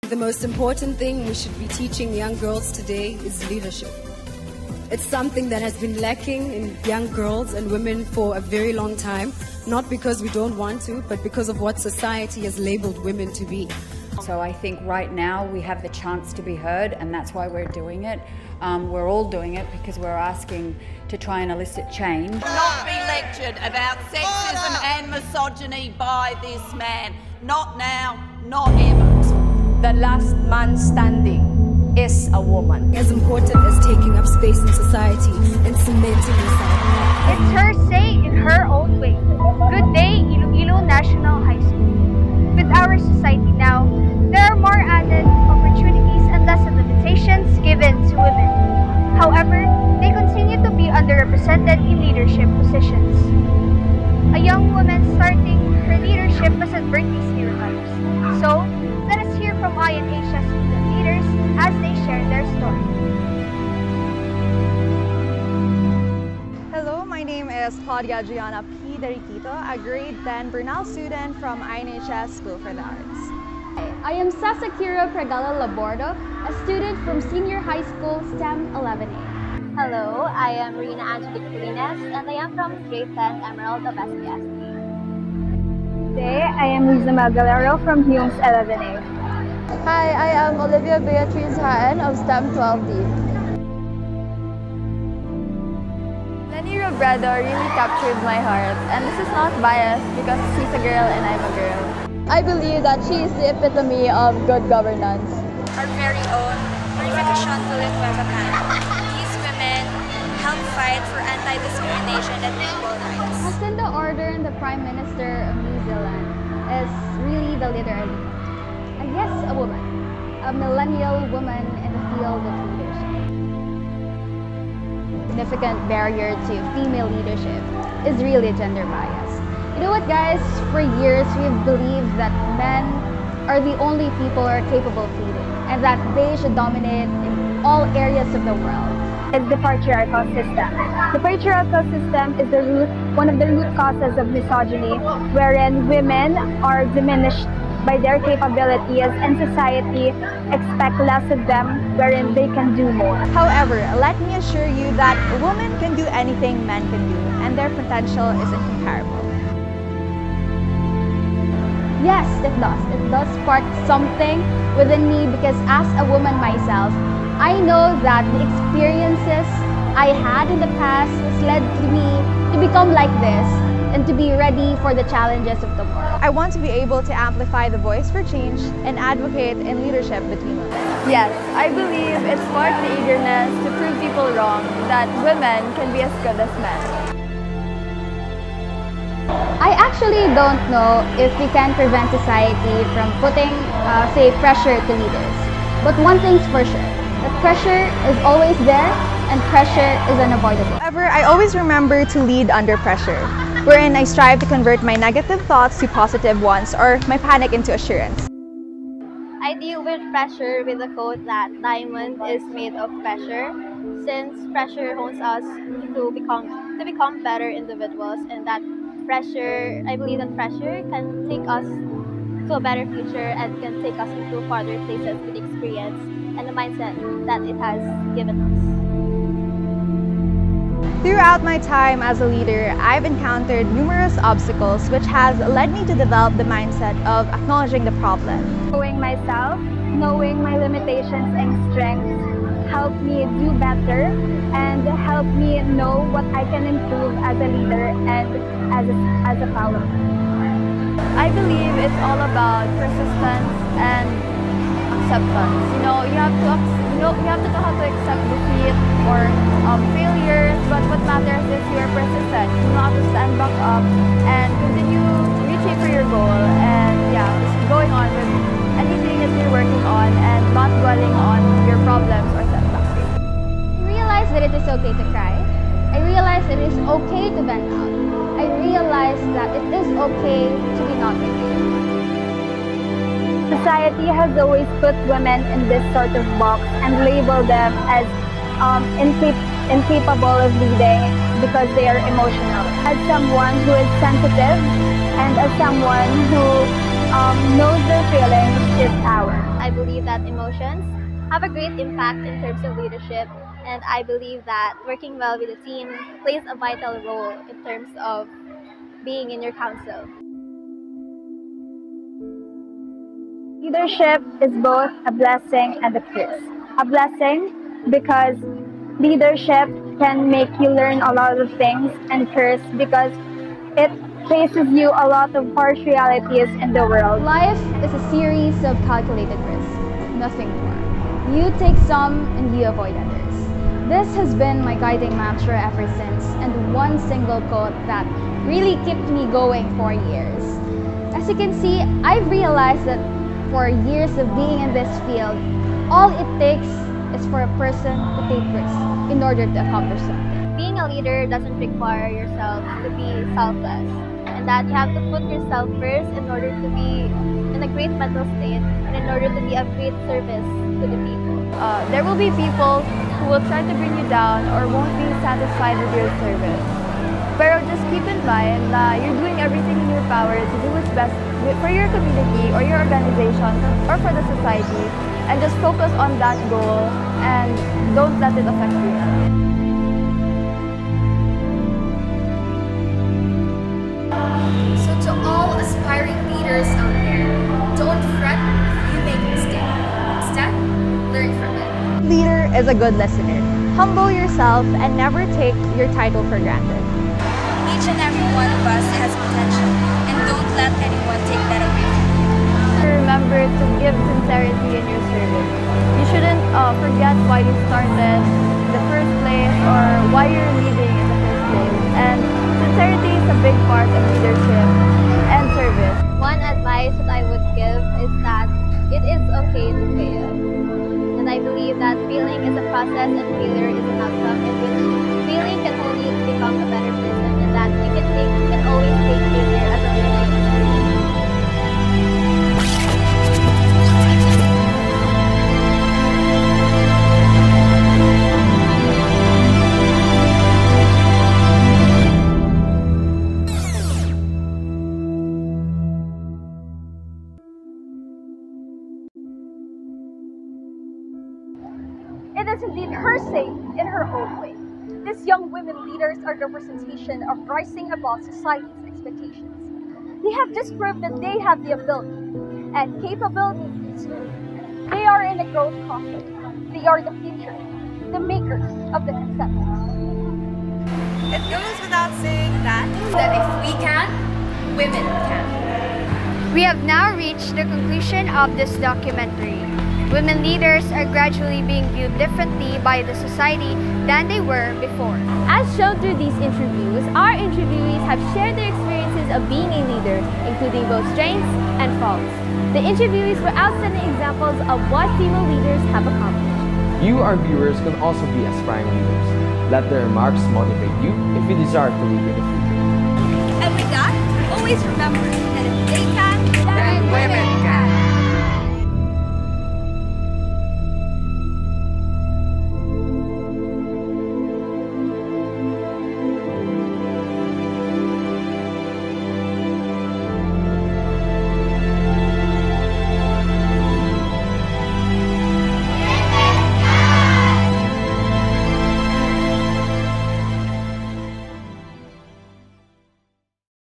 The most important thing we should be teaching young girls today is leadership. It's something that has been lacking in young girls and women for a very long time, not because we don't want to, but because of what society has labeled women to be. So I think right now we have the chance to be heard, and that's why we're doing it. We're all doing it because we're asking to try and elicit change. Not be lectured about sexism and misogyny by this man. Not now, not ever. The last man standing is a woman. As important as taking up space in society and cementing yourself. It's her say in her own way. Good day, Iloilo National High School. With our society now, there are more added opportunities and less limitations given to women. However, they continue to be underrepresented in leadership positions. A young woman starting her leadership doesn't break these stereotypes. So, let us hear from NHS student leaders as they share their story. Hello, my name is Claudia Gianna P. Deriquito, a grade 10 Bernal student from NHS School for the Arts. I am Sasakira Pregala Labordo, a student from Senior High School STEM 11A. Hello, I am Rina Angelique Polinas and I am from grade 10 Emerald of SPST. Today, I am Liza Galero from Humes 11A. Hi, I am Olivia Beatriz Haan of STEM 12D. Lenny Robredo really captured my heart, and this is not biased because she's a girl and I'm a girl. I believe that she is the epitome of good governance. Our very own Maria Chantal Babacan. These women help fight for anti-discrimination and equal rights. Jacinda Ardern, the Prime Minister of New Zealand, is really the leader I need. And yes, a woman, a millennial woman in the field of leadership. Significant barrier to female leadership is really gender bias. You know what, guys? For years, we've believed that men are the only people who are capable of leading and that they should dominate in all areas of the world. It's the patriarchal system. The patriarchal system is one of the root causes of misogyny, wherein women are diminished by their capabilities and society expect less of them, wherein they can do more. However, let me assure you that women can do anything men can do, and their potential is incomparable. Yes, it does. It does spark something within me because as a woman myself, I know that the experiences I had in the past has led to me to become like this and to be ready for the challenges of tomorrow. I want to be able to amplify the voice for change and advocate in leadership between women. Yes, I believe it sparked the eagerness to prove people wrong that women can be as good as men. I actually don't know if we can prevent society from putting, say, pressure to leaders. But one thing's for sure, that pressure is always there and pressure is unavoidable. However, I always remember to lead under pressure, wherein I strive to convert my negative thoughts to positive ones or my panic into assurance. I deal with pressure with the quote that diamond is made of pressure, since pressure hones us to become better individuals, and that pressure, I believe that pressure can take us to a better future and can take us into farther places with the experience and the mindset that it has given us. Throughout my time as a leader, I've encountered numerous obstacles which has led me to develop the mindset of acknowledging the problem. Knowing myself, knowing my limitations and strengths, help me do better and help me know what I can improve as a leader and as a follower. I believe it's all about persistence and acceptance. You have to know how to accept defeat or failures, but what matters is you're persistent. You know how to stand back up and continue reaching for your goal, and just going on with anything that you're working on and not dwelling on your problems or setbacks. I realize that it is okay to cry. I realize that it is okay to vent out. I realize that it is okay to be not okay. Society has always put women in this sort of box and labeled them as incapable of leading because they are emotional. As someone who is sensitive and as someone who knows their feelings is power. I believe that emotions have a great impact in terms of leadership, and I believe that working well with a team plays a vital role in terms of being in your council. Leadership is both a blessing and a curse. A blessing because leadership can make you learn a lot of things, and curse because it faces you a lot of harsh realities in the world. Life is a series of calculated risks, nothing more. You take some and you avoid others. This has been my guiding mantra ever since, and one single quote that really kept me going for years. As you can see, I've realized that for years of being in this field, all it takes is for a person to take risks in order to accomplish something. Being a leader doesn't require yourself to be selfless, and that you have to put yourself first in order to be in a great mental state and in order to be of great service to the people. There will be people who will try to bring you down or won't be satisfied with your service. Pero just keep in mind na you're doing everything in your power to do what's best for your community or your organization or for the society, and just focus on that goal and don't let it affect you. So to all aspiring leaders out there, don't fret if you make a mistake. Instead, learn from it. Leader is a good listener. Humble yourself and never take your title for granted. Each and every one of us has potential, and don't let anyone take that away from you. Remember to give sincerity in your service. You shouldn't forget why you started in the first place or why you're leading in the first place. And sincerity is a big part of leadership and service. One advice that I would give is that it is okay to fail. And I believe that failing is a process and failure is an outcome, in which failing can only become a better person, and that you can always take failure as a learning experience. It is indeed her say in her own way. These young women leaders are the representation of rising above society's expectations. They have just proved that they have the ability and capability to lead. They are in a growth process. They are the future, the makers of the consensus. It goes without saying that if we can, women can. We have now reached the conclusion of this documentary. Women leaders are gradually being viewed differently by the society than they were before. As shown through these interviews, our interviewees have shared their experiences of being a leader, including both strengths and faults. The interviewees were outstanding examples of what female leaders have accomplished. You, our viewers, can also be aspiring leaders. Let their remarks motivate you if you desire to lead in the future. And with that, always remember that if they can,